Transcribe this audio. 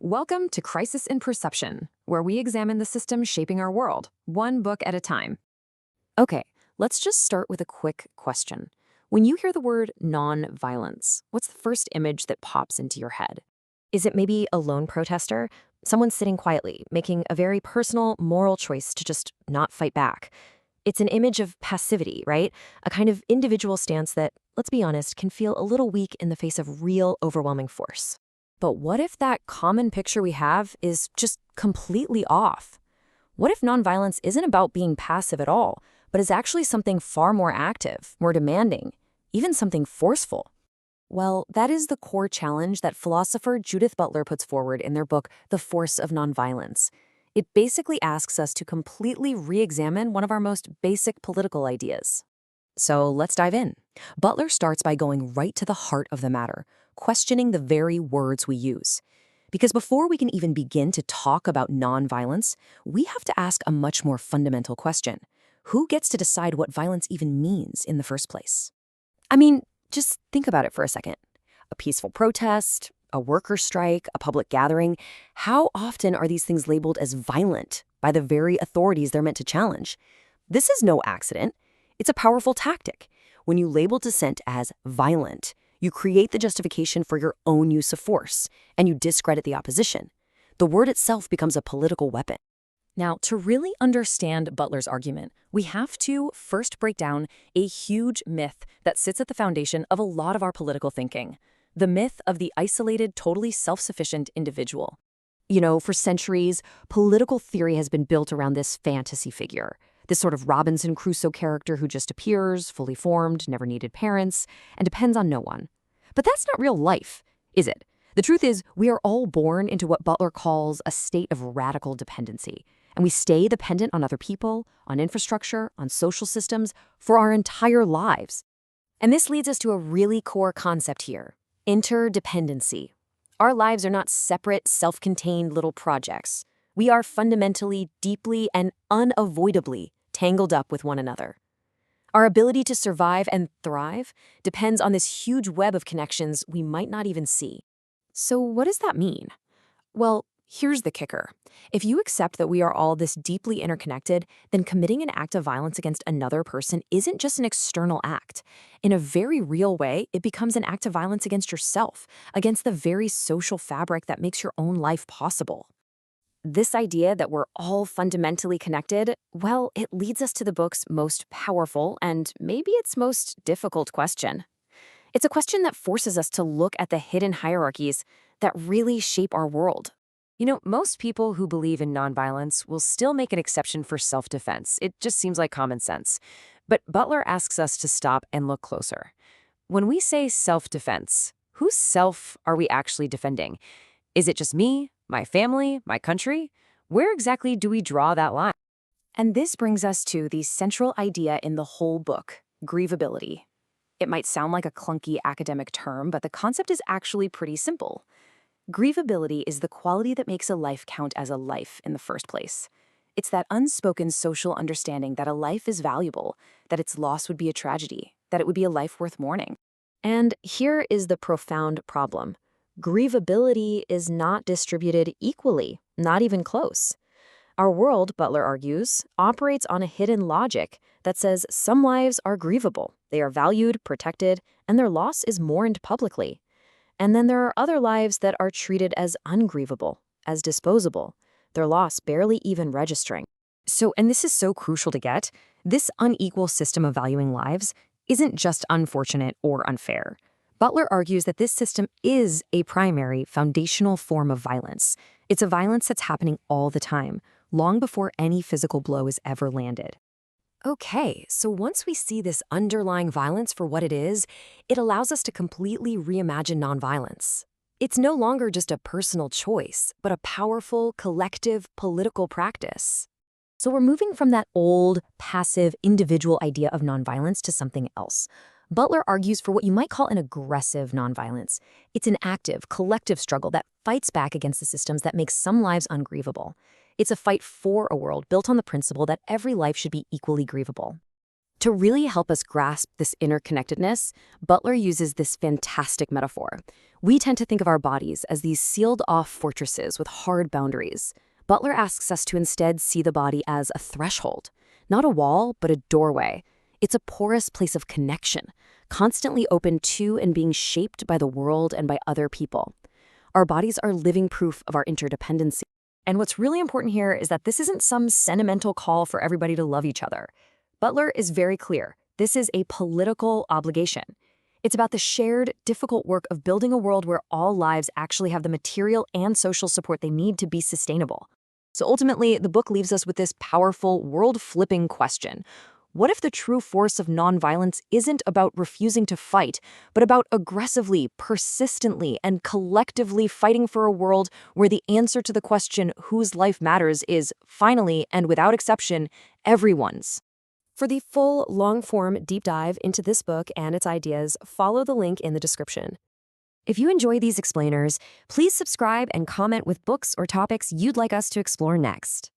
Welcome to Crisis in Perception, where we examine the systems shaping our world, one book at a time. Okay, let's just start with a quick question. When you hear the word non-violence, what's the first image that pops into your head? Is it maybe a lone protester? Someone sitting quietly, making a very personal, moral choice to just not fight back? It's an image of passivity, right? A kind of individual stance that, let's be honest, can feel a little weak in the face of real, overwhelming force. But what if that common picture we have is just completely off? What if nonviolence isn't about being passive at all, but is actually something far more active, more demanding, even something forceful? Well, that is the core challenge that philosopher Judith Butler puts forward in their book, The Force of Nonviolence. It basically asks us to completely re-examine one of our most basic political ideas. So let's dive in. Butler starts by going right to the heart of the matter, questioning the very words we use. Because before we can even begin to talk about nonviolence, we have to ask a much more fundamental question. Who gets to decide what violence even means in the first place? I mean, just think about it for a second. A peaceful protest, a worker strike, a public gathering, how often are these things labeled as violent by the very authorities they're meant to challenge? This is no accident. It's a powerful tactic. When you label dissent as violent, you create the justification for your own use of force, and you discredit the opposition. The word itself becomes a political weapon. Now, to really understand Butler's argument, we have to first break down a huge myth that sits at the foundation of a lot of our political thinking. The myth of the isolated, totally self-sufficient individual. For centuries, political theory has been built around this fantasy figure. This sort of Robinson Crusoe character who just appears, fully formed, never needed parents, and depends on no one. But that's not real life, is it? The truth is, we are all born into what Butler calls a state of radical dependency. And we stay dependent on other people, on infrastructure, on social systems, for our entire lives. And this leads us to a really core concept here: interdependency. Our lives are not separate, self-contained little projects. We are fundamentally, deeply, and unavoidably tangled up with one another. Our ability to survive and thrive depends on this huge web of connections we might not even see. So what does that mean? Well, here's the kicker. If you accept that we are all this deeply interconnected, then committing an act of violence against another person isn't just an external act. In a very real way, it becomes an act of violence against yourself, against the very social fabric that makes your own life possible. This idea that we're all fundamentally connected, well, it leads us to the book's most powerful and maybe its most difficult question. It's a question that forces us to look at the hidden hierarchies that really shape our world. Most people who believe in nonviolence will still make an exception for self-defense. It just seems like common sense. But Butler asks us to stop and look closer. When we say self-defense, whose self are we actually defending? Is it just me, my family, my country? Where exactly do we draw that line? And this brings us to the central idea in the whole book, grievability. It might sound like a clunky academic term, but the concept is actually pretty simple. Grievability is the quality that makes a life count as a life in the first place. It's that unspoken social understanding that a life is valuable, that its loss would be a tragedy, that it would be a life worth mourning. And here is the profound problem. Grievability is not distributed equally, not even close. Our world, Butler argues, operates on a hidden logic that says some lives are grievable, they are valued, protected, and their loss is mourned publicly. And then there are other lives that are treated as ungrievable, as disposable, their loss barely even registering. And this is so crucial to get, this unequal system of valuing lives isn't just unfortunate or unfair. Butler argues that this system is a primary, foundational form of violence. It's a violence that's happening all the time, long before any physical blow is ever landed. Okay, so once we see this underlying violence for what it is, it allows us to completely reimagine nonviolence. It's no longer just a personal choice, but a powerful, collective, political practice. So we're moving from that old, passive, individual idea of nonviolence to something else. Butler argues for what you might call an aggressive nonviolence. It's an active, collective struggle that fights back against the systems that make some lives ungrievable. It's a fight for a world built on the principle that every life should be equally grievable. To really help us grasp this interconnectedness, Butler uses this fantastic metaphor. We tend to think of our bodies as these sealed-off fortresses with hard boundaries. Butler asks us to instead see the body as a threshold, not a wall, but a doorway. It's a porous place of connection, constantly open to and being shaped by the world and by other people. Our bodies are living proof of our interdependency. And what's really important here is that this isn't some sentimental call for everybody to love each other. Butler is very clear. This is a political obligation. It's about the shared, difficult work of building a world where all lives actually have the material and social support they need to be sustainable. So ultimately, the book leaves us with this powerful, world-flipping question. What if the true force of nonviolence isn't about refusing to fight, but about aggressively, persistently, and collectively fighting for a world where the answer to the question whose life matters is, finally and without exception, everyone's? For the full, long-form deep dive into this book and its ideas, follow the link in the description. If you enjoy these explainers, please subscribe and comment with books or topics you'd like us to explore next.